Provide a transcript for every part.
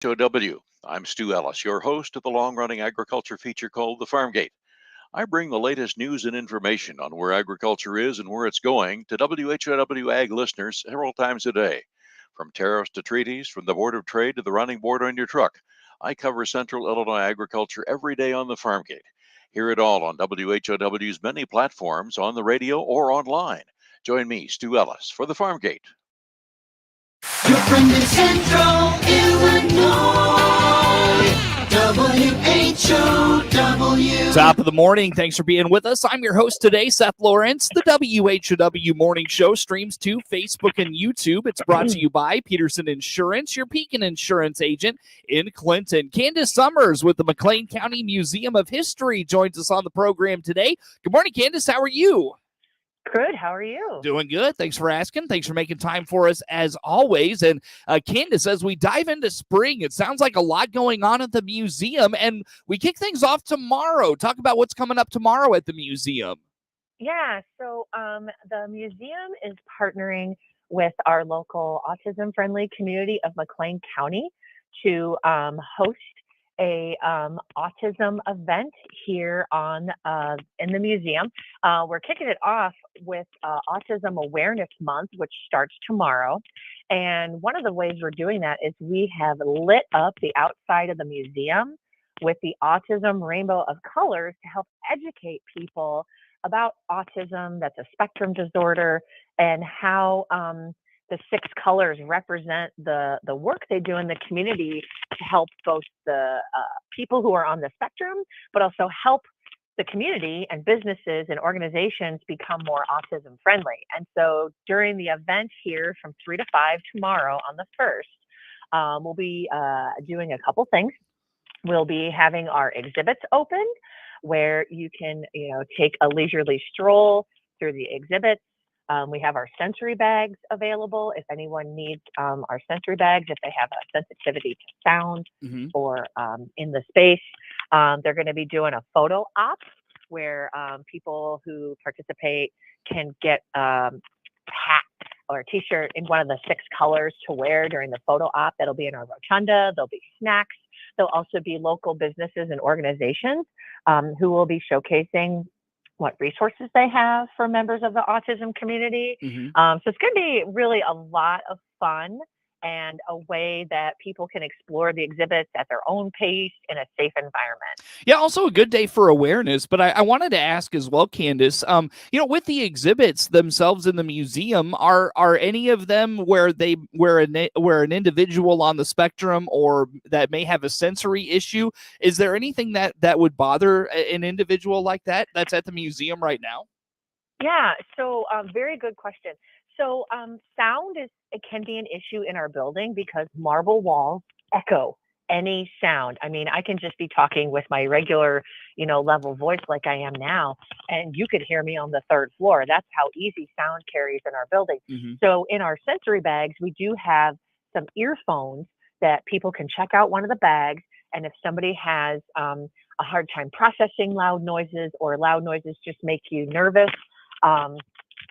WHOW. I'm Stu Ellis, your host of the long-running agriculture feature called The Farm Gate. I bring the latest news and information on where agriculture is and where it's going to WHOW Ag listeners several times a day. From tariffs to treaties, from the Board of Trade to the running board on your truck, I cover Central Illinois agriculture every day on The Farm Gate. Hear it all on WHOW's many platforms, on the radio or online. Join me, Stu Ellis, for The Farm Gate. Your friend in Central Illinois, WHOW. Top of the morning. Thanks for being with us. I'm your host today, Seth Lawrence. The WHOW Morning Show streams to Facebook and YouTube. It's brought to you by Peterson Insurance, your Pekin Insurance agent in Clinton. Candace Summers with the McLean County Museum of History joins us on the program today. Good morning, Candace. How are you? Good. How are you? Doing good. Thanks for asking. Thanks for making time for us as always. And Candace, as we dive into spring, it sounds like a lot going on at the museum. And we kick things off tomorrow. Talk about what's coming up tomorrow at the museum. Yeah. So the museum is partnering with our local autism-friendly community of McLean County to host a autism event here in the museum. We're kicking it off with Autism Awareness Month, which starts tomorrow. And one of the ways we're doing that is we have lit up the outside of the museum with the autism rainbow of colors to help educate people about autism, that's a spectrum disorder, and how the 6 colors represent the work they do in the community to help both the people who are on the spectrum, but also help the community and businesses and organizations become more autism friendly. And so during the event here from 3 to 5 tomorrow on the 1st, we'll be doing a couple things. We'll be having our exhibits open where you can, take a leisurely stroll through the exhibits. We have our sensory bags available if anyone needs our sensory bags, if they have a sensitivity to sound or in the space. They're going to be doing a photo op where people who participate can get a hat or a t-shirt in one of the 6 colors to wear during the photo op. That'll be in our rotunda. There'll be snacks. There'll also be local businesses and organizations who will be showcasing what resources they have for members of the autism community. So it's going to be really a lot of fun and a way that people can explore the exhibits at their own pace in a safe environment. Yeah, also a good day for awareness. But I wanted to ask as well, Candace, with the exhibits themselves in the museum, are any of them where an individual on the spectrum or that may have a sensory issue? Is there anything that would bother an individual like that that's at the museum right now? Yeah, so very good question. So sound can be an issue in our building because marble walls echo any sound. I mean, I can just be talking with my regular, level voice like I am now, and you could hear me on the 3rd floor. That's how easy sound carries in our building. So in our sensory bags, we do have some earphones that people can check out one of the bags. And if somebody has a hard time processing loud noises or loud noises just make you nervous,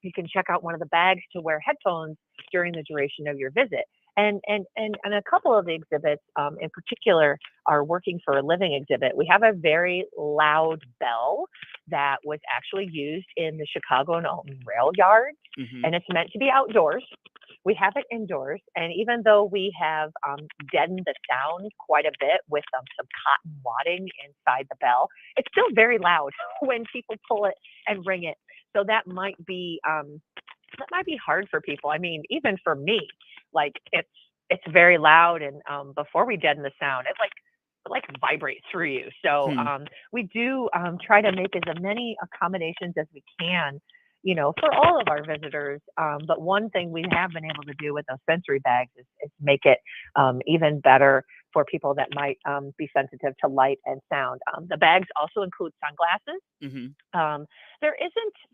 you can check out one of the bags to wear headphones during the duration of your visit. And a couple of the exhibits in particular are Working for a Living exhibit. We have a very loud bell that was actually used in the Chicago and Alton rail yard, and it's meant to be outdoors. We have it indoors, and even though we have deadened the sound quite a bit with some cotton wadding inside the bell, it's still very loud when people pull it and ring it. So that might be hard for people. I mean, even for me, like it's very loud, and before we deaden the sound, it like vibrates through you. So we do try to make as many accommodations as we can, for all of our visitors. But one thing we have been able to do with those sensory bags is make it even better for people that might be sensitive to light and sound. The bags also include sunglasses.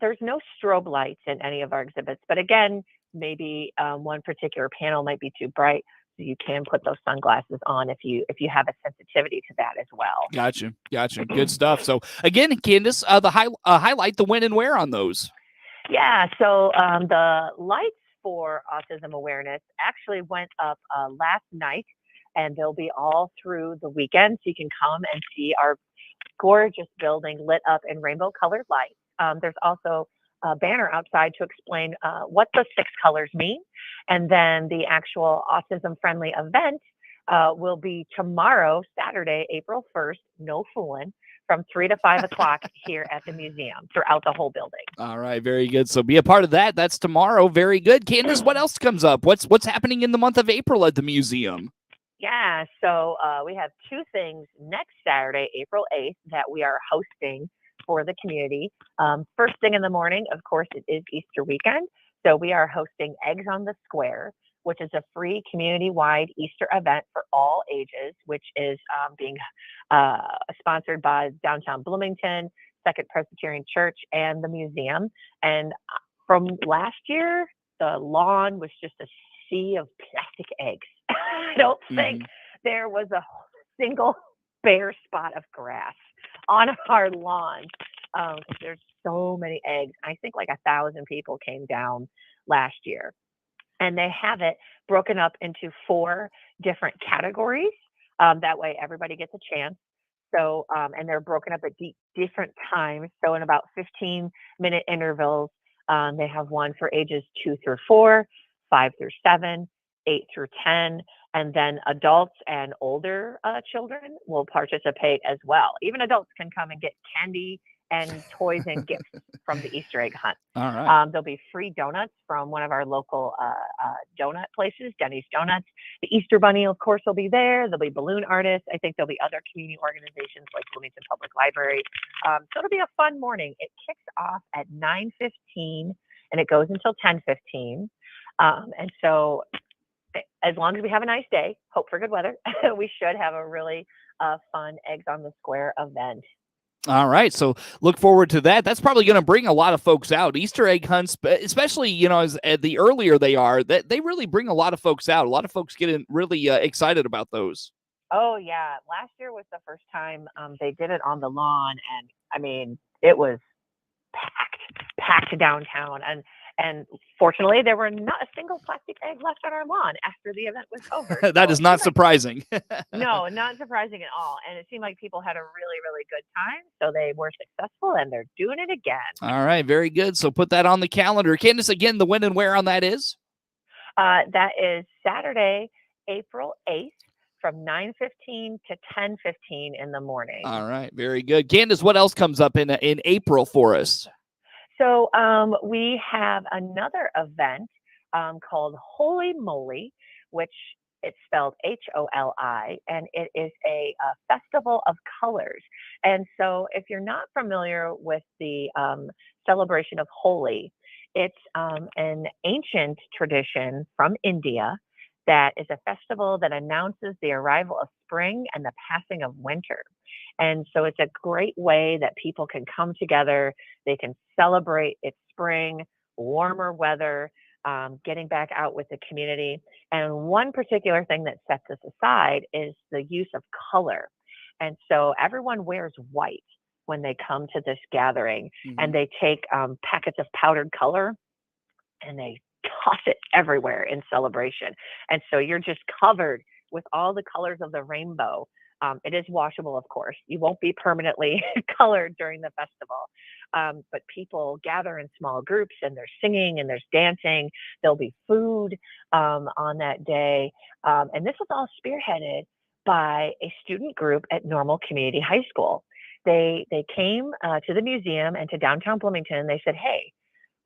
There's no strobe lights in any of our exhibits, but again, maybe one particular panel might be too bright. So you can put those sunglasses on if you have a sensitivity to that as well. Gotcha. Good stuff. So again, Candace, highlight the when and where on those. Yeah, so the lights for autism awareness actually went up last night and they'll be all through the weekend. So you can come and see our gorgeous building lit up in rainbow colored lights. There's also a banner outside to explain what the 6 colors mean. And then the actual autism friendly event will be tomorrow, Saturday, April 1st, no fooling, from 3 to 5 o'clock here at the museum throughout the whole building. All right, very good. So be a part of that. That's tomorrow. Very good. Candace, what else comes up? What's happening in the month of April at the museum? Yeah, so we have 2 things next Saturday, April 8th, that we are hosting for the community. First thing in the morning, of course, it is Easter weekend. So we are hosting Eggs on the Square, which is a free community-wide Easter event for all ages, which is being sponsored by Downtown Bloomington, Second Presbyterian Church, and the museum. And from last year, the lawn was just a sea of plastic eggs. I don't think there was a single bare spot of grass on our lawn. There's so many eggs. I think like 1,000 people came down last year. And they have it broken up into 4 different categories. That way everybody gets a chance. So, and they're broken up at different times. So in about 15-minute intervals, they have one for ages 2 through 4, 5 through 7, 8 through 10, and then adults and older children will participate as well. Even adults can come and get candy and toys and gifts from the Easter egg hunt. All right. There'll be free donuts from one of our local donut places, Denny's Donuts. The Easter Bunny, of course, will be there. There'll be balloon artists. I think there'll be other community organizations like Bloomington Public Library. So it'll be a fun morning. It kicks off at 9:15 and it goes until 10:15. And so as long as we have a nice day, hope for good weather, we should have a really fun Eggs on the Square event. All right, so look forward to that. That's probably going to bring a lot of folks out. Easter egg hunts, especially as the earlier they are, that they really bring a lot of folks out. A lot of folks get really excited about those. Oh yeah, last year was the first time they did it on the lawn, and I mean it was packed downtown, and fortunately there were not a single plastic egg left on our lawn after the event was over. That is not surprising. No, not surprising at all. And it seemed like people had a really, really good time. So they were successful and they're doing it again. All right, very good. So put that on the calendar. Candace, again, the when and where on that is? That is Saturday, April 8th from 9:15 to 10:15 in the morning. All right, very good. Candace, what else comes up in April for us? So we have another event called Holy Moly, which it's spelled HOLI, and it is a festival of colors. And so if you're not familiar with the celebration of Holi, it's an ancient tradition from India that is a festival that announces the arrival of spring and the passing of winter. And so it's a great way that people can come together. They can celebrate its spring, warmer weather, getting back out with the community. And one particular thing that sets us aside is the use of color. And so everyone wears white when they come to this gathering, and they take packets of powdered color and they toss it everywhere in celebration. And so you're just covered with all the colors of the rainbow. It is washable, of course. You won't be permanently colored during the festival. But people gather in small groups and there's singing and there's dancing. There'll be food on that day. And this was all spearheaded by a student group at Normal Community High School. They came to the museum and to downtown Bloomington. They said, hey,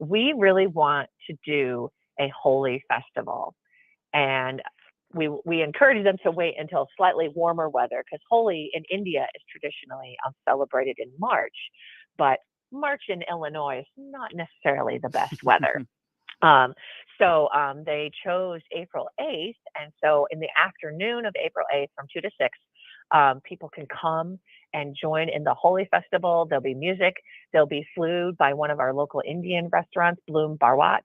we really want to do a Holi festival. And we encourage them to wait until slightly warmer weather, because Holi in India is traditionally celebrated in March, but March in Illinois is not necessarily the best weather. So they chose April 8th. And so in the afternoon of April 8th from 2 to 6, people can come and join in the Holi festival. There'll be music. There'll be food by one of our local Indian restaurants, Bloom Barwatch.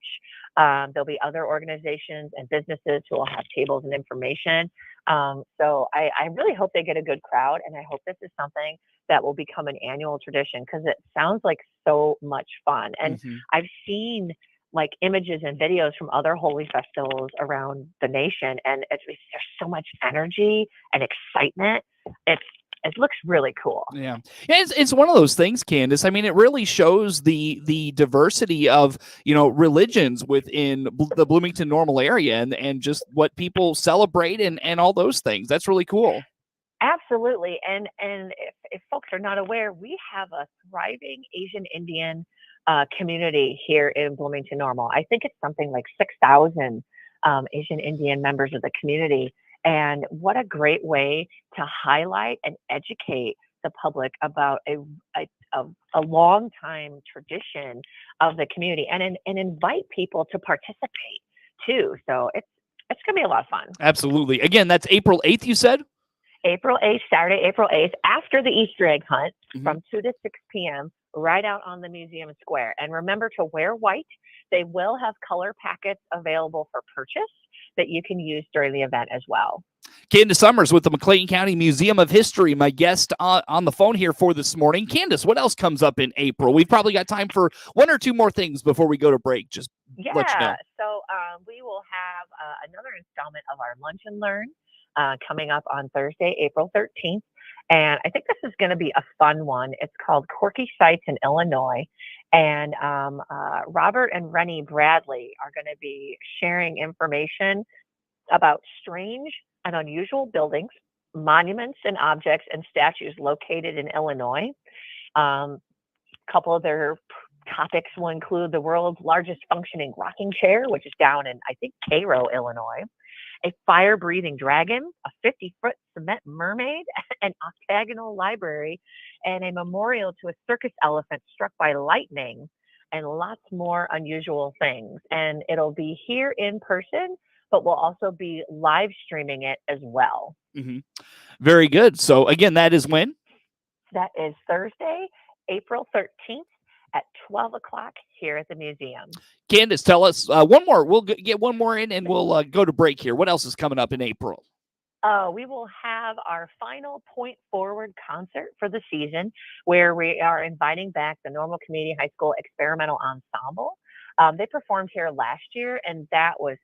There'll be other organizations and businesses who will have tables and information. So I really hope they get a good crowd, and I hope this is something that will become an annual tradition, because it sounds like so much fun. And I've seen like images and videos from other holy festivals around the nation, and there's so much energy and excitement. It looks really cool. Yeah, it's one of those things, Candace. I mean, it really shows the diversity of religions within the Bloomington Normal area, and just what people celebrate and all those things. That's really cool. Absolutely, and if folks are not aware, we have a thriving Asian Indian community here in Bloomington Normal. I think it's something like 6,000 Asian Indian members of the community. And what a great way to highlight and educate the public about a long time tradition of the community, and invite people to participate too. So it's going to be a lot of fun. Absolutely. Again, that's April 8th, you said? April 8th, Saturday, April 8th, after the Easter egg hunt from 2 to 6 p.m., right out on the museum square. And remember to wear white. They will have color packets available for purchase that you can use during the event as well. Candace Summers with the McLean County Museum of History, my guest on the phone here for this morning. Candace, what else comes up in April? We've probably got time for one or two more things before we go to break. Just let you know. So we will have another installment of our Lunch and Learn coming up on Thursday, April 13th. And I think this is going to be a fun one. It's called Quirky Sites in Illinois. And Robert and Rennie Bradley are going to be sharing information about strange and unusual buildings, monuments and objects and statues located in Illinois. A couple of their topics will include the world's largest functioning rocking chair, which is down in, I think, Cairo, Illinois, a fire-breathing dragon, a 50-foot cement mermaid, an octagonal library, and a memorial to a circus elephant struck by lightning, and lots more unusual things. And it'll be here in person, but we'll also be live streaming it as well. Mm-hmm. Very good. So again, that is when? That is Thursday, April 13th at 12 o'clock here at the museum. Candace, tell us one more. We'll get one more in and we'll go to break here. What else is coming up in April? We will have our final Point Forward concert for the season, where we are inviting back the Normal Community High School Experimental Ensemble. They performed here last year, and that was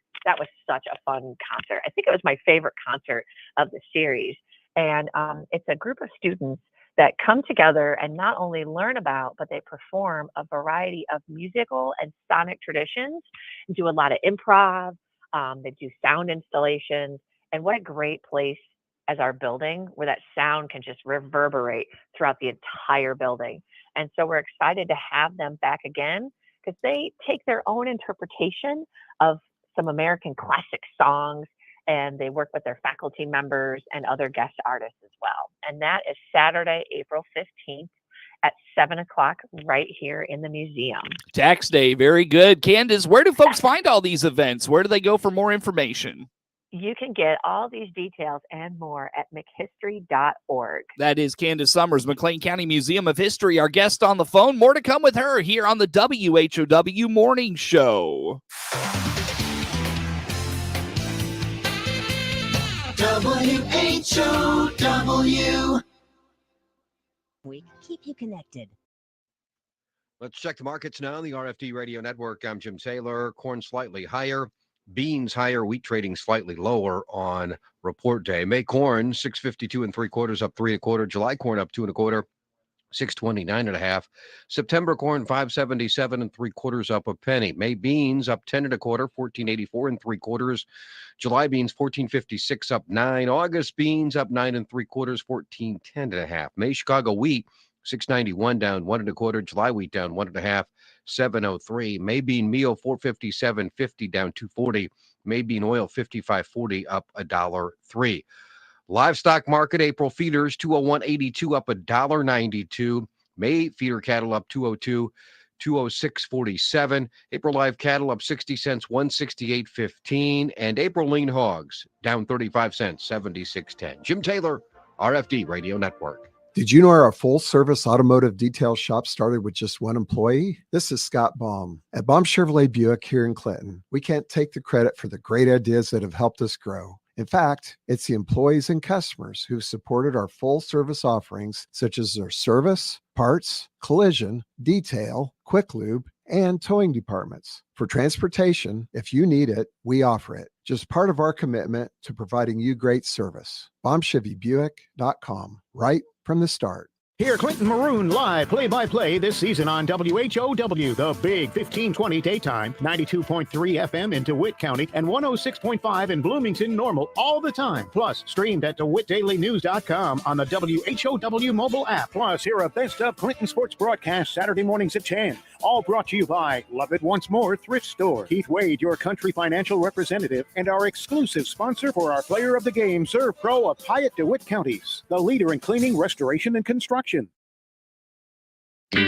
such a fun concert. I think it was my favorite concert of the series. And it's a group of students that come together and not only learn about, but they perform a variety of musical and sonic traditions, do a lot of improv, they do sound installations. And what a great place as our building where that sound can just reverberate throughout the entire building. And so we're excited to have them back again, because they take their own interpretation of some American classic songs, and they work with their faculty members and other guest artists as well. And that is Saturday, April 15th at 7 o'clock right here in the museum. Tax Day. Very good. Candace, where do folks find all these events? Where do they go for more information? You can get all these details and more at mchistory.org. That is Candace Summers, McLean County Museum of History, our guest on the phone. More to come with her here on the WHOW Morning Show. WHOW. We keep you connected. Let's check the markets now on the RFD Radio Network. I'm Jim Taylor. Corn slightly higher. Beans higher, wheat trading slightly lower on report day. May corn 6.52 3/4, up 3 1/4. July corn up 2 1/4, 6.29 1/2. September corn 5.77 3/4, up a penny. May beans up 10 1/4, 14.84 3/4. July beans 14.56, up 9. August beans up 9 3/4, 14.10 1/2. May Chicago wheat 6.91 down 1 1/4. July wheat down 1 1/2. 703. May bean meal 457.50 down 240. May bean oil 55.40 up $1.03. Livestock market April feeders 201.82 up $1.92. May feeder cattle up 202, 206.47. April live cattle up 60 cents 168.15, and April lean hogs down 35 cents 76.10. Jim Taylor, RFD Radio Network. Did you know our full-service automotive detail shop started with just one employee? This is Scott Baum. At Baum Chevrolet Buick here in Clinton, we can't take the credit for the great ideas that have helped us grow. In fact, it's the employees and customers who've supported our full-service offerings, such as their service, parts, collision, detail, quick lube, and towing departments. For transportation, if you need it, we offer it. Just part of our commitment to providing you great service. BombChevyBuick.com, right from the start. Hear Clinton Maroon live play-by-play this season on WHOW, the big 1520 daytime, 92.3 FM in DeWitt County, and 106.5 in Bloomington Normal all the time. Plus, streamed at DeWittDailyNews.com on the WHOW mobile app. Plus, hear a best of Clinton sports broadcast Saturday mornings at 10. All brought to you by Love It Once More Thrift Store. Keith Wade, your country financial representative, and our exclusive sponsor for our Player of the Game, Serve Pro of Hyatt DeWitt Counties, the leader in cleaning, restoration, and construction. Your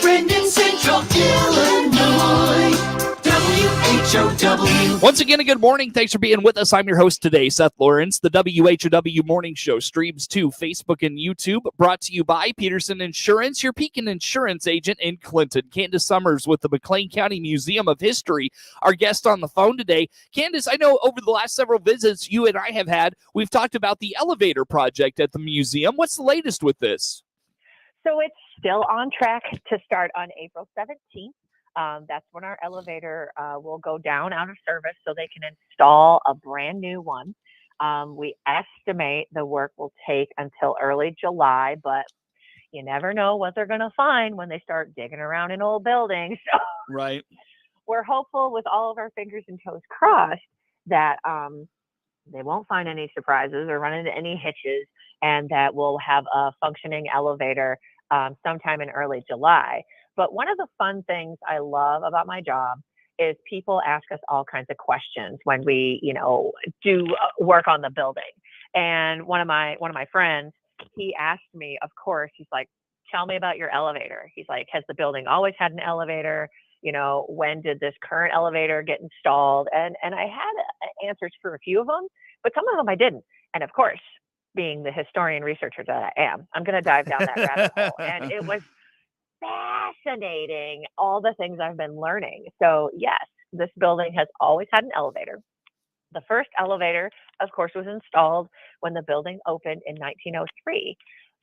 friend in Central Illinois, WHOW. Once again, a good morning. Thanks for being with us. I'm your host today, Seth Lawrence. The WHOW Morning Show streams to Facebook and YouTube, brought to you by Peterson Insurance, your Pekin Insurance agent in Clinton. Candace Summers with the McLean County Museum of History, our guest on the phone today. Candace, I know over the last several visits you and I have had, we've talked about the elevator project at the museum. What's the latest with this? So it's still on track to start on April 17th. That's when our elevator will go down out of service so they can install a brand new one. We estimate the work will take until early July, but you never know what they're going to find when they start digging around in old buildings. So Right. we're hopeful, with all of our fingers and toes crossed, that they won't find any surprises or run into any hitches, and that we'll have a functioning elevator sometime in early July. But one of the fun things I love about my job is people ask us all kinds of questions when we, do work on the building. And one of my friends, he asked me, of course, he's like, tell me about your elevator. He's like, has the building always had an elevator? When did this current elevator get installed? And I had answers for a few of them, but some of them I didn't. And of course, being the historian researcher that I am, I'm going to dive down that rabbit hole. And it was fascinating, all the things I've been learning. So yes, this building has always had an elevator. The first elevator, of course, was installed when the building opened in 1903,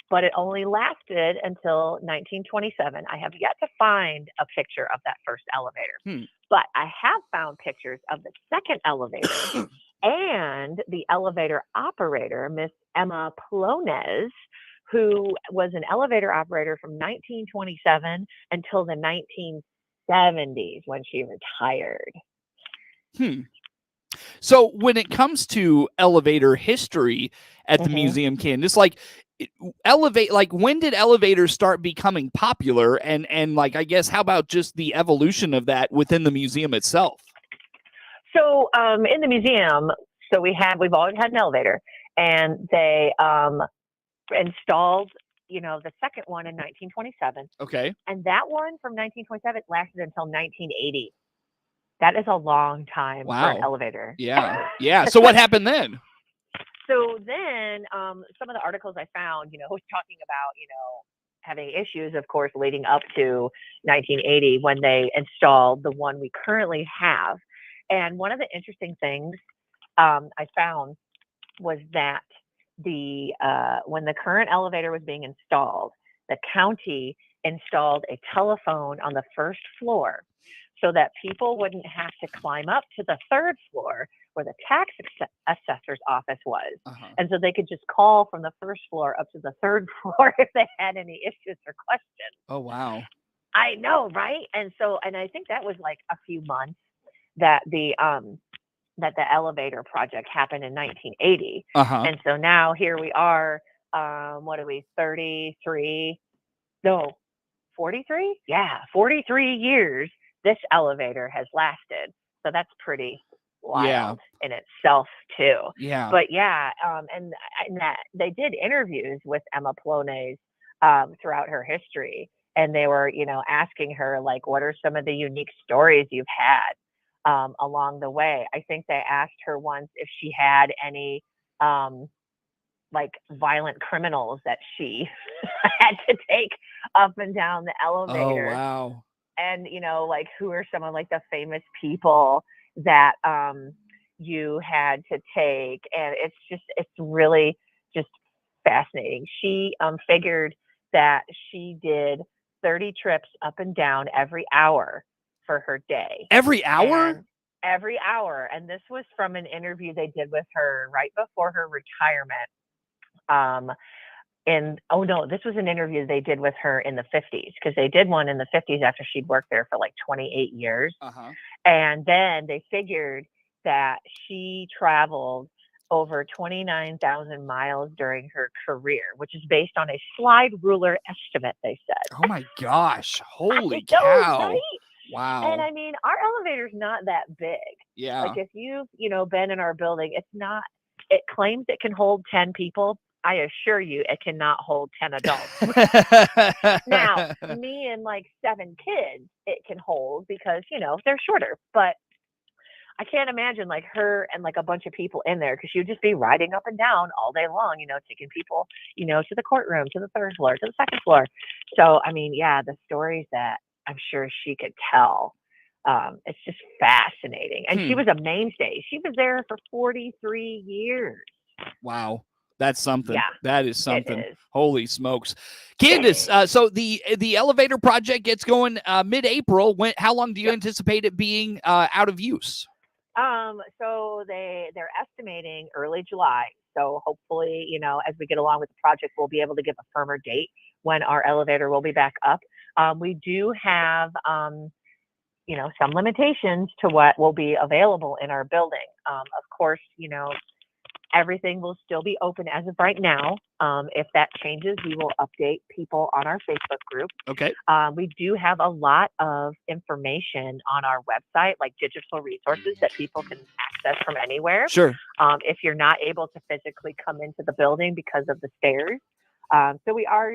but it only lasted until 1927. I have yet to find a picture of that first elevator, but I have found pictures of the second elevator and the elevator operator, Miss Emma Plones, who was an elevator operator from 1927 until the 1970s when she retired. So when it comes to elevator history at the museum, Candace, when did elevators start becoming popular? And I guess, how about just the evolution of that within the museum itself? So in the museum, we've always had an elevator, and they installed, the second one in 1927. Okay. And that one from 1927 lasted until 1980. That is a long time for an elevator. Yeah. Yeah. So what happened then? So then some of the articles I found, was talking about, having issues, of course, leading up to 1980 when they installed the one we currently have. And one of the interesting things I found was that when the current elevator was being installed, the county installed a telephone on the first floor so that people wouldn't have to climb up to the third floor where the tax assessor's office was. And so they could just call from the first floor up to the third floor if they had any issues or questions. Oh, wow. I know, right? And I think that was like a few months that the elevator project happened in 1980. And so now here we are, 33? No, 43? Yeah, 43 years this elevator has lasted. So that's pretty wild in itself too. Yeah. But and that they did interviews with Emma Plones throughout her history. And they were, asking her, like, what are some of the unique stories you've had along the way? I think they asked her once if she had any violent criminals that she had to take up and down the elevator. Oh, wow. And, who are some of the famous people that you had to take. And it's really just fascinating. She figured that she did 30 trips up and down every hour for her day. Every hour? And every hour. And this was from an interview they did with her right before her retirement. This was an interview they did with her in the 50s, because they did one in the 50s after she'd worked there for like 28 years. And then they figured that she traveled over 29,000 miles during her career, which is based on a slide ruler estimate, they said. Oh my gosh. Holy I know, cow. right? Wow. And I mean, our elevator's not that big. Yeah. Like if you've, been in our building, it claims it can hold 10 people. I assure you, it cannot hold 10 adults. Now, me and like 7 kids, it can hold because, they're shorter. But I can't imagine like her and like a bunch of people in there, because she would just be riding up and down all day long, taking people, to the courtroom, to the 3rd floor, to the 2nd floor. So, I mean, yeah, the stories that I'm sure she could tell, it's just fascinating. And she was a mainstay. She was there for 43 years. Wow. That's something. Yeah, that is something. it is. Holy smokes. Candace, so the elevator project gets going mid-April. How long do you anticipate it being out of use? So they're estimating early July. So hopefully, as we get along with the project, we'll be able to give a firmer date when our elevator will be back up. We do have, some limitations to what will be available in our building. Of course, everything will still be open as of right now. If that changes, we will update people on our Facebook group. Okay. We do have a lot of information on our website, like digital resources that people can access from anywhere. Sure. If you're not able to physically come into the building because of the stairs. So we are,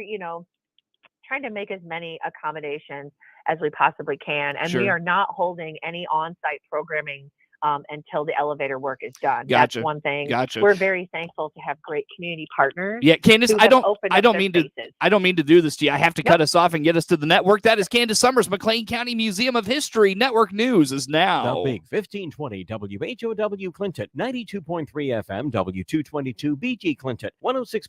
trying to make as many accommodations as we possibly can. And we Sure. are not holding any on-site programming until the elevator work is done. Gotcha. That's one thing. Gotcha. We're very thankful to have great community partners. Yeah, Candace, who I have don't opened up their spaces. I don't mean to do this to you. I have to cut us off and get us to the network. That is Candace Summers, McLean County Museum of History. Network News is now. The Big 1520 WHOW Clinton, 92.3 FM, W222 BG Clinton, 106.